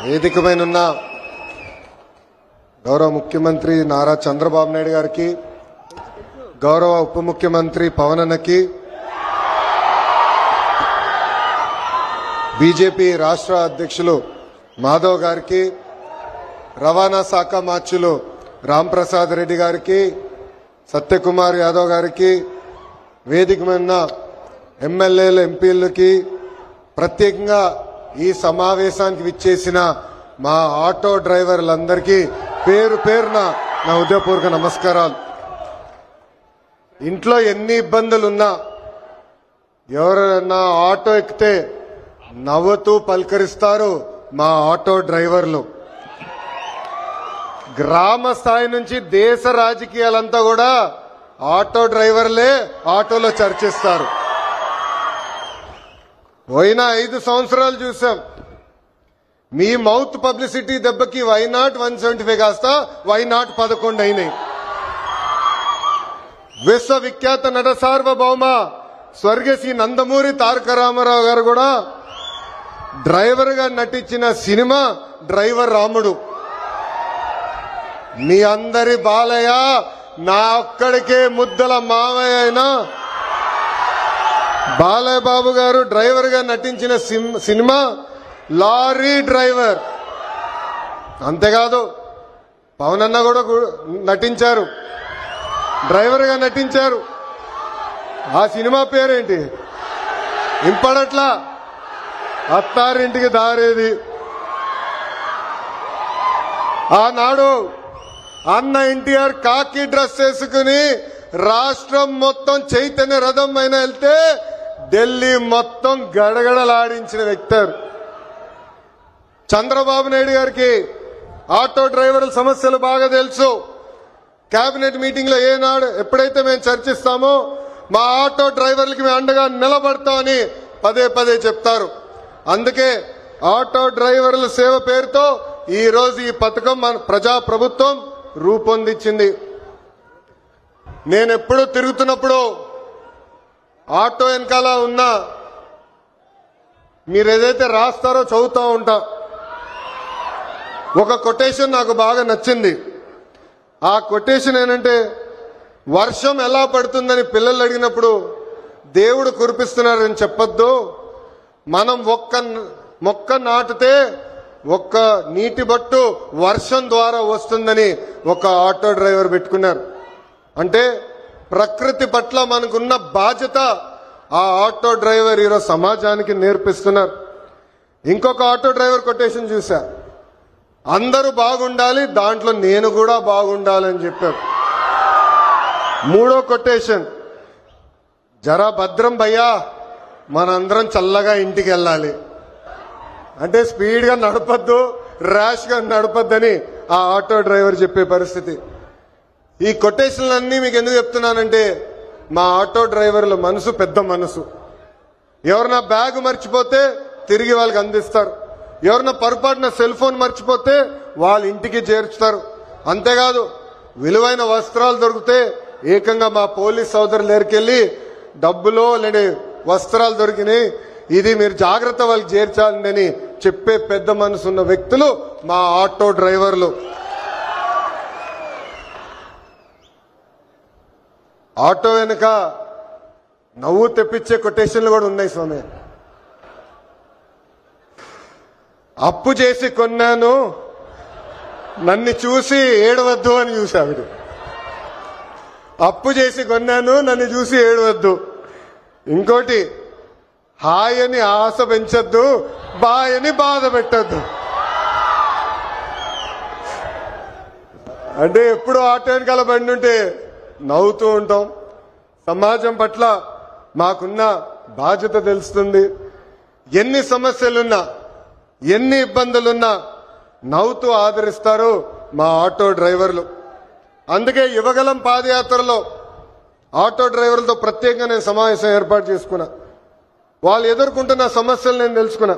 వేదికపైనున్న గౌరవ ముఖ్యమంత్రి నారా చంద్రబాబు నాయుడు గారికి, గౌరవ ఉప ముఖ్యమంత్రి పవన్ అన్నకి, బీజేపీ రాష్ట్ర అధ్యక్షులు మాధవ్ గారికి, రవాణా శాఖ మార్చులు రాంప్రసాద్ రెడ్డి గారికి, సత్యకుమార్ యాదవ్ గారికి, వేదికమైన ఎమ్మెల్యేలు ఎంపీలకి, ప్రత్యేకంగా ఈ సమావేశానికి విచ్చేసిన మా ఆటో డ్రైవర్లందరికీ పేరు పేరున నా హృదయపూర్వక నమస్కారాలు. ఇంట్లో ఎన్ని ఇబ్బందులున్నా ఎవరైనా ఆటో ఎక్కితే నవ్వుతూ పలకరిస్తారు మా ఆటో డ్రైవర్లు. గ్రామ స్థాయి నుంచి దేశ రాజకీయాలంతా కూడా ఆటో డ్రైవర్లే ఆటోలో చర్చిస్తారు. పోయిన 5 సంవత్సరాలు చూసాం. మీ మౌత్ పబ్లిసిటీ దెబ్బకి వైనాట్ 175 కాస్త వైనాట్ 11 అయినాయి. విశ్వవిఖ్యాత నట సార్వభౌమ స్వర్గశ్రీ నందమూరి తారక రామారావు గారు కూడా డ్రైవర్ గా నటించిన సినిమా డ్రైవర్ రాముడు. మీ అందరి బాలయ్య నా ఒక్కడికే ముద్దల మావయ్య అయినా బాలయ్య బాబు గారు డ్రైవర్ గా నటించిన సినిమా లారీ డ్రైవర్. అంతేకాదు పవన్ అన్న కూడా నటించారు, డ్రైవర్ గా నటించారు. ఆ సినిమా పేరేంటి ఇంపడట్లా, అత్తారింటికి దారేది. ఆనాడు అన్న ఎన్టీఆర్ కాకి డ్రెస్ వేసుకుని రాష్ట్రం మొత్తం చైతన్య రథం పైన వెళ్తే ఢిల్లీ మొత్తం గడగడలాడించిన వ్యక్తి. చంద్రబాబు నాయుడు గారికి ఆటో డ్రైవర్ల సమస్యలు బాగా తెలుసు. కేబినెట్ మీటింగ్ లో ఏనాడు ఎప్పుడైతే మేము చర్చిస్తామో మా ఆటో డ్రైవర్లకి మేము అండగా నిలబడతామని పదే పదే చెప్తారు. అందుకే ఆటో డ్రైవర్ల సేవ పేరుతో ఈ రోజు ఈ పథకం మన ప్రజా ప్రభుత్వం రూపొందించింది. నేను ఎప్పుడు తిరుగుతున్నప్పుడు ఆటో వెనకాల ఉన్నా మీరు ఏదైతే రాస్తారో చదువుతూ ఉంటా. ఒక కొటేషన్ నాకు బాగా నచ్చింది. ఆ కొటేషన్ ఏంటంటే, వర్షం ఎలా పడుతుందని పిల్లలు అడిగినప్పుడు దేవుడు కురిపిస్తున్నారని చెప్పొద్దు, మనం ఒక్క మొక్క నాటితే ఒక్క నీటి బట్టు వర్షం ద్వారా వస్తుందని ఒక ఆటో డ్రైవర్ పెట్టుకున్నారు. అంటే ప్రకృతి పట్ల మనకున్న బాధ్యత ఆ ఆటో డ్రైవర్ ఈరోజు సమాజానికి నేర్పిస్తున్నారు. ఇంకొక ఆటో డ్రైవర్ కొటేషన్ చూసా, అందరూ బాగుండాలి దాంట్లో నేను కూడా బాగుండాలని చెప్పారు. మూడో కొటేషన్, జరా భద్రం భయ్యా మనందరం చల్లగా ఇంటికి వెళ్ళాలి. అంటే స్పీడ్ గా నడపద్దు, ర్యాష్ గా నడపద్దని ఆ ఆటో డ్రైవర్ చెప్పే పరిస్థితి. ఈ కొటేషన్లన్నీ మీకు ఎందుకు చెప్తున్నానంటే, మా ఆటో డ్రైవర్ల మనసు పెద్ద మనసు. ఎవరన్నా బ్యాగ్ మర్చిపోతే తిరిగి వాళ్ళకి అందిస్తారు, ఎవరన్నా పొరపాటున సెల్ ఫోన్ మర్చిపోతే వాళ్ళ ఇంటికి చేర్చుతారు. అంతేకాదు విలువైన వస్త్రాలు దొరికితే ఏకంగా మా పోలీస్ సోదరుల దగ్గరికి వెళ్ళి డబ్బులో లేని వస్త్రాలు దొరికినాయి, ఇది మీరు జాగ్రత్త వాళ్ళకి చేర్చాలని చెప్పే పెద్ద మనసు ఉన్న వ్యక్తులు మా ఆటో డ్రైవర్లు. ఆటో వెనుక నవ్వు తెప్పించే కొటేషన్లు కూడా ఉన్నాయి స్వామి. అప్పు చేసి కొన్నాను నన్ను చూసి ఏడవద్దు అని చూసావిడు. అప్పు చేసి కొన్నాను నన్ను చూసి ఏడవద్దు. ఇంకోటి, హాయని ఆశ పెంచొద్దు, బాయని బాధ పెట్టద్దు. అంటే ఎప్పుడు ఆటో వెనకాల బండి ఉంటే నవ్వుతూ ఉంటాం. సమాజం పట్ల మాకున్న బాధ్యత తెలుస్తుంది. ఎన్ని సమస్యలున్నా ఎన్ని ఇబ్బందులున్నా నవ్వుతూ ఆదరిస్తారు మా ఆటో డ్రైవర్లు. అందుకే యువగలం పాదయాత్రలో ఆటో డ్రైవర్లతో ప్రత్యేకంగా నేను సమావేశం ఏర్పాటు చేసుకున్నా. వాళ్ళు ఎదుర్కొంటున్న సమస్యలు నేను తెలుసుకున్నా.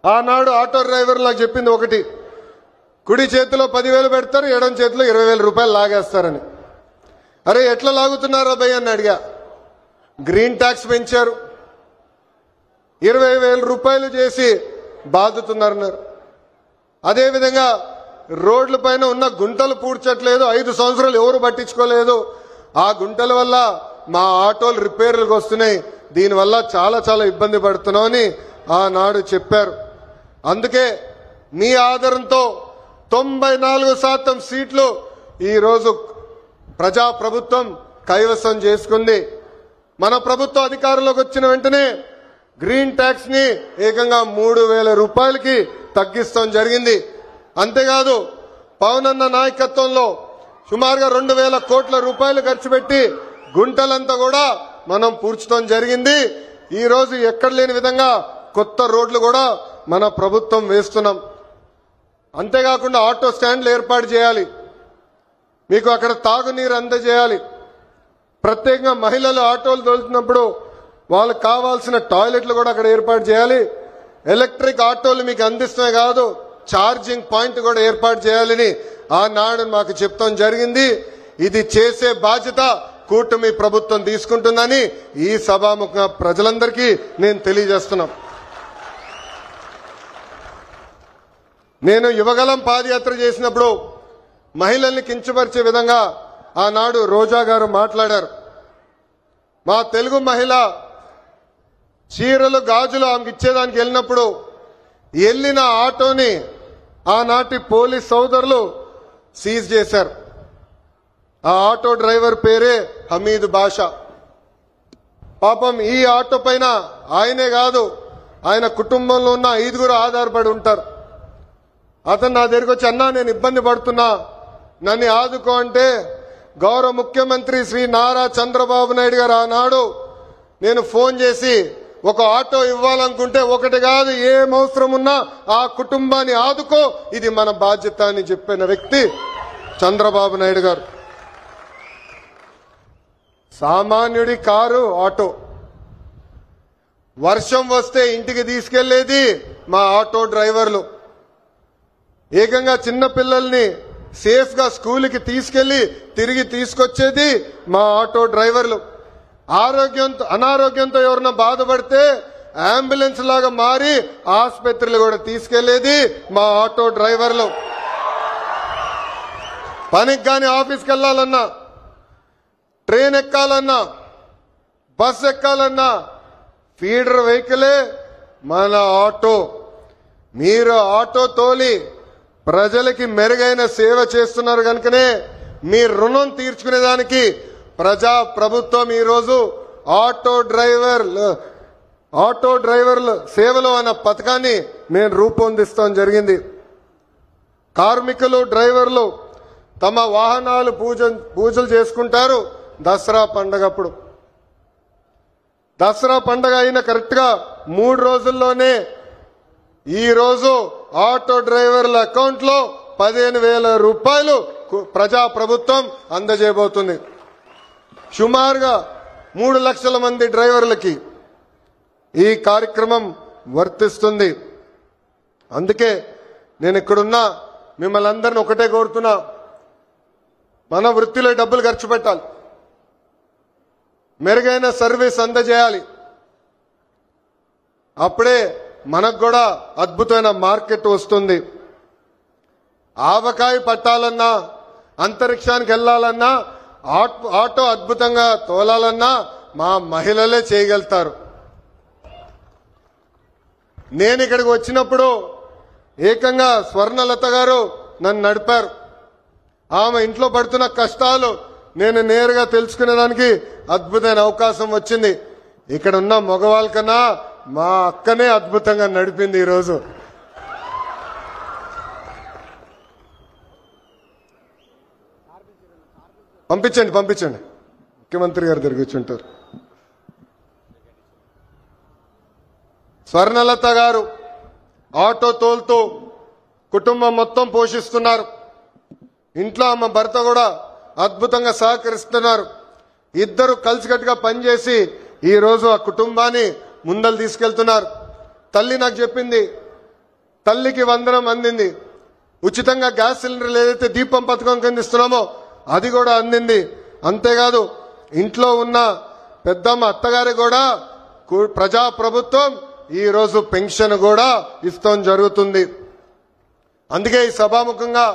ఆనాడు ఆటో డ్రైవర్లు నాకు చెప్పింది ఒకటి, కుడి చేతిలో 10,000 పెడతారు, ఎడం చేతిలో 20,000 రూపాయలు లాగేస్తారని. అరే ఎట్లా లాగుతున్నారా భయ్య అని అడిగా. గ్రీన్ ట్యాక్స్ పెంచారు, 20,000 రూపాయలు చేసి బాధుతున్నారన్నారు. అదేవిధంగా రోడ్ల పైన ఉన్న గుంటలు పూడ్చట్లేదు, 5 సంవత్సరాలు ఎవరు పట్టించుకోలేదు. ఆ గుంటల వల్ల మా ఆటోలు రిపేర్లకు వస్తున్నాయి, దీనివల్ల చాలా చాలా ఇబ్బంది పడుతున్నామని ఆనాడు చెప్పారు. అందుకే మీ ఆదరణతో 94% సీట్లు ఈరోజు ప్రజాప్రభుత్వం కైవసం చేసుకుంది. మన ప్రభుత్వం అధికారంలోకి వచ్చిన వెంటనే గ్రీన్ ట్యాక్స్ ని ఏకంగా 3,000 రూపాయలకి తగ్గిస్తాం జరిగింది. అంతేకాదు పవన్ అన్న నాయకత్వంలో సుమారుగా 2,000 కోట్ల రూపాయలు ఖర్చు పెట్టి గుంటలంతా కూడా మనం పూడ్చడం జరిగింది. ఈ రోజు ఎక్కడ లేని విధంగా కొత్త రోడ్లు కూడా మన ప్రభుత్వం వేస్తున్నాం. అంతేకాకుండా ఆటో స్టాండ్లు ఏర్పాటు చేయాలి, మీకు అక్కడ తాగునీరు అందజేయాలి. ప్రత్యేకంగా మహిళలు ఆటోలు తోలుతున్నప్పుడు వాళ్ళకి కావాల్సిన టాయిలెట్లు కూడా అక్కడ ఏర్పాటు చేయాలి. ఎలక్ట్రిక్ ఆటోలు మీకు అందిస్తమే కాదు, ఛార్జింగ్ పాయింట్ కూడా ఏర్పాటు చేయాలని ఆనాడు మాకు చెప్తాం జరిగింది. ఇది చేసే బాధ్యత కూటమి ప్రభుత్వం తీసుకుంటుందని ఈ సభాముఖంగా ప్రజలందరికీ నేను తెలియజేస్తున్నా. నేను యువగలం పాదయాత్ర చేసినప్పుడు మహిళల్ని కించపరిచే విధంగా ఆనాడు రోజా గారు మాట్లాడారు. మా తెలుగు మహిళ చీరలు గాజులు ఆమెకి ఇచ్చేదానికి వెళ్ళినప్పుడు వెళ్ళిన ఆటోని ఆనాటి పోలీస్ సోదరులు సీజ్ చేశారు. ఆ ఆటో డ్రైవర్ పేరే హమీద్ బాషా. పాపం ఈ ఆటో పైన ఆయనే కాదు, ఆయన కుటుంబంలో ఉన్న 5గురు ఆధారపడి ఉంటారు. అతను నా దగ్గరికి వచ్చి, అన్నా నేను ఇబ్బంది పడుతున్నా, నన్ను ఆదుకో అంటే గౌరవ ముఖ్యమంత్రి శ్రీ నారా చంద్రబాబు నాయుడు గారు ఆనాడు నేను ఫోన్ చేసి ఒక ఆటో ఇవ్వాలనుకుంటే ఒకటి కాదు, ఏం అవసరం ఉన్నా ఆ కుటుంబాన్ని ఆదుకో, ఇది మన బాధ్యత అని చెప్పిన వ్యక్తి చంద్రబాబు నాయుడు గారు. సామాన్యుడి కారు ఆటో, వర్షం వస్తే ఇంటికి తీసుకెళ్లేది మా ఆటో డ్రైవర్లు. ఏకంగా చిన్న పిల్లల్ని సేఫ్ గా స్కూల్కి తీసుకెళ్లి తిరిగి తీసుకొచ్చేది మా ఆటో డ్రైవర్లు. అనారోగ్యంతో ఎవరన్నా బాధపడితే అంబులెన్స్ లాగా మారి ఆసుపత్రులు కూడా తీసుకెళ్లేది మా ఆటో డ్రైవర్లు. పనికి గాని ఆఫీస్కి వెళ్లాలన్నా, ట్రైన్ ఎక్కాలన్నా, బస్ ఎక్కాలన్నా ఫీడర్ వెహికలే మన ఆటో. మీరు ఆటో తోలి ప్రజలకి మెరుగైన సేవ చేస్తున్నారు కనుకనే మీ రుణం తీర్చుకునేదానికి ప్రజా ప్రభుత్వం ఈరోజు ఆటో డ్రైవర్ల సేవలు అన్న పథకాన్ని నేను రూపొందిస్తాం జరిగింది. కార్మికులు డ్రైవర్లు తమ వాహనాలు పూజలు చేసుకుంటారు దసరా పండగప్పుడు. దసరా పండగ అయిన కరెక్ట్ గా 3 రోజుల్లోనే ఈ రోజు ఆటో డ్రైవర్ల అకౌంట్ లో 15,000 రూపాయలు ప్రజా ప్రభుత్వం అందజేయబోతుంది. సుమారుగా 3 లక్షల మంది డ్రైవర్లకి ఈ కార్యక్రమం వర్తిస్తుంది. అందుకే నేను ఇక్కడున్నా మిమ్మల్ని అందరిని ఒకటే కోరుతున్నా, మన వృత్తిలో డబ్బులు ఖర్చు పెట్టాలి, మెరుగైన సర్వీస్ అందజేయాలి. అప్పుడే మనకు కూడా అద్భుతమైన మార్కెట్ వస్తుంది. ఆవకాయ పట్టాలన్నా, అంతరిక్షానికి వెళ్లాలన్నా, ఆటో అద్భుతంగా తోలాలన్నా మా మహిళలే చేయగలుగుతారు. నేను ఇక్కడికి వచ్చినప్పుడు ఏకంగా స్వర్ణలత గారు నన్ను నడిపారు. ఆమె ఇంట్లో పడుతున్న కష్టాలు నేను నేరుగా తెలుసుకునేదానికి అద్భుతమైన అవకాశం వచ్చింది. ఇక్కడ ఉన్న మగవాళ్ళ కన్నా మా అక్కనే అద్భుతంగా నడిపింది. ఈరోజు పంపించండి ముఖ్యమంత్రి గారు దగ్గరికి వచ్చి ఉంటారు. స్వర్ణలత గారు ఆటో తోలుతూ కుటుంబం మొత్తం పోషిస్తున్నారు. ఇంట్లో ఆమె భర్త కూడా అద్భుతంగా సహకరిస్తున్నారు. ఇద్దరు కలిసికట్టుగా పనిచేసి ఈ రోజు ఆ కుటుంబాన్ని ముందలు తీసుకెళ్తున్నారు. తల్లి నాకు చెప్పింది, తల్లికి వందనం అందింది, ఉచితంగా గ్యాస్ సిలిండర్లు ఏదైతే దీపం పథకం కింద ఇస్తున్నామో అది కూడా అందింది. అంతేకాదు ఇంట్లో ఉన్న పెద్దమ్మ అత్తగారి కూడా ప్రజా ప్రభుత్వం ఈ రోజు పెన్షన్ కూడా ఇస్తాం జరుగుతుంది. అందుకే ఈ సభాముఖంగా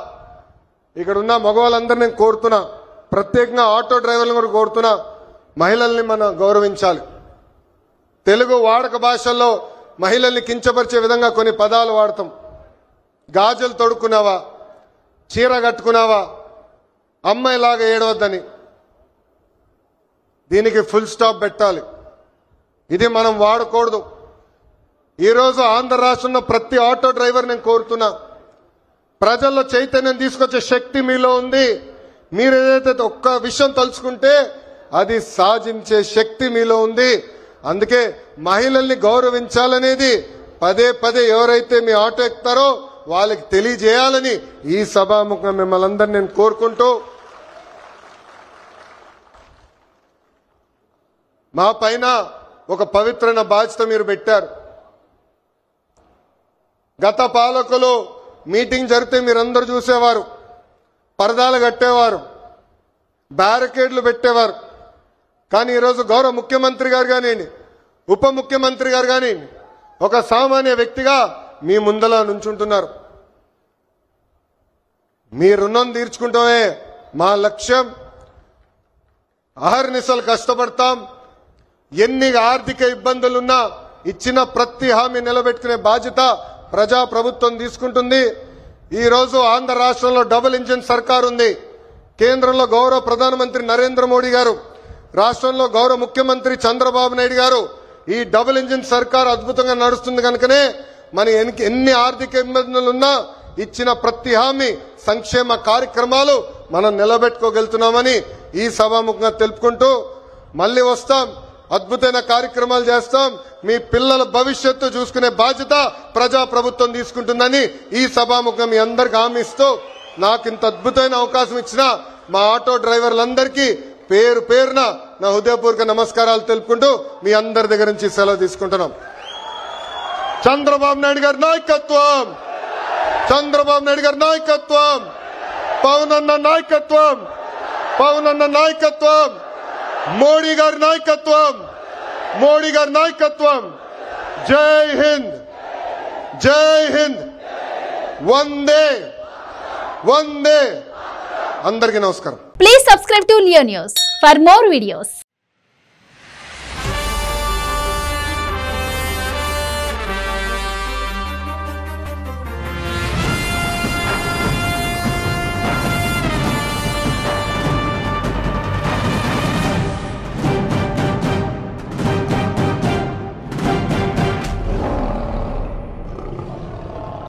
ఇక్కడ ఉన్న మగవాళ్ళందరినీ నేను కోరుతున్నా, ప్రత్యేకంగా ఆటో డ్రైవర్లను కూడా కోరుతున్నా, మహిళల్ని మనం గౌరవించాలి. తెలుగు వాడక భాషల్లో మహిళల్ని కించపరిచే విధంగా కొన్ని పదాలు వాడతాం. గాజులు తొడుక్కున్నావా, చీర కట్టుకున్నావా, అమ్మాయిలాగా ఏడవద్దని. దీనికి ఫుల్ స్టాప్ పెట్టాలి. ఇది మనం వాడకూడదు. ఈరోజు ఆంధ్ర రాష్ట్రంలో ప్రతి ఆటో డ్రైవర్ నేను కోరుతున్నా, ప్రజల్లో చైతన్యం తీసుకొచ్చే శక్తి మీలో ఉంది. మీరు ఏదైతే ఒక్క విషయం తలుచుకుంటే అది సాధించే శక్తి మీలో ఉంది. అందుకే మహిళల్ని గౌరవించాలనేది పదే పదే ఎవరైతే మీ ఆటో ఎక్కుతారో వాళ్ళకి తెలియజేయాలని ఈ సభాముఖంగా మిమ్మల్ని అందరినీ నేను కోరుకుంటూ, మా పైన ఒక పవిత్రమైన బాధ్యత మీరు పెట్టారు. గత పాలకులు మీటింగ్ జరిగితే మీరందరూ చూసేవారు, పరదాలు కట్టేవారు, బ్యారికేడ్లు పెట్టేవారు. కానీ ఈరోజు గౌరవ ముఖ్యమంత్రి గారు కానివ్వండి, ఉప ముఖ్యమంత్రి గారు కానివ్వండి, ఒక సామాన్య వ్యక్తిగా మీ ముందల నుంచుంటున్నారు. మీ రుణం తీర్చుకుంటామే మా లక్ష్యం. అహర్నిశలు కష్టపడతాం. ఎన్ని ఆర్థిక ఇబ్బందులున్నా ఇచ్చిన ప్రతి హామీ నిలబెట్టుకునే బాధ్యత ప్రజా ప్రభుత్వం తీసుకుంటుంది. ఈ రోజు ఆంధ్ర రాష్ట్రంలో డబుల్ ఇంజిన్ సర్కార్ ఉంది. కేంద్రంలో గౌరవ ప్రధానమంత్రి నరేంద్ర మోడీ గారు, రాష్ట్రంలో గౌరవ ముఖ్యమంత్రి చంద్రబాబు నాయుడు గారు. ఈ డబుల్ ఇంజిన్ సర్కార్ అద్భుతంగా నడుస్తుంది కనుకనే మన ఎన్ని ఆర్థిక ఇబ్బందులున్నా ఇచ్చిన ప్రతి హామీ, సంక్షేమ కార్యక్రమాలు మనం నిలబెట్టుకోగలుగుతున్నామని ఈ సభాముఖంగా తెలుపుకుంటూ, మళ్ళీ వస్తాం, అద్భుతమైన కార్యక్రమాలు చేస్తాం. మీ పిల్లల భవిష్యత్తు చూసుకునే బాధ్యత ప్రజా ప్రభుత్వం తీసుకుంటుందని ఈ సభాముఖంగా మీ అందరికి హామీ ఇస్తూ, నాకు ఇంత అద్భుతమైన అవకాశం ఇచ్చిన మా ఆటో డ్రైవర్లందరికీ పేరు పేరున నా హృదయపూర్వక నమస్కారాలు తెలుపుకుంటూ మీ అందరి దగ్గర నుంచి సెలవు తీసుకుంటున్నాం. చంద్రబాబు నాయుడు గారి నాయకత్వం, చంద్రబాబు నాయుడు గారి నాయకత్వం, పవన్ అన్న నాయకత్వం, పవన్ అన్న నాయకత్వం, మోడీ గారి నాయకత్వం, మోడీ గారి నాయకత్వం. జై హింద్, జై హింద్, వందే వందే. అందరికీ నమస్కారం. Please subscribe to Leo news for more videos.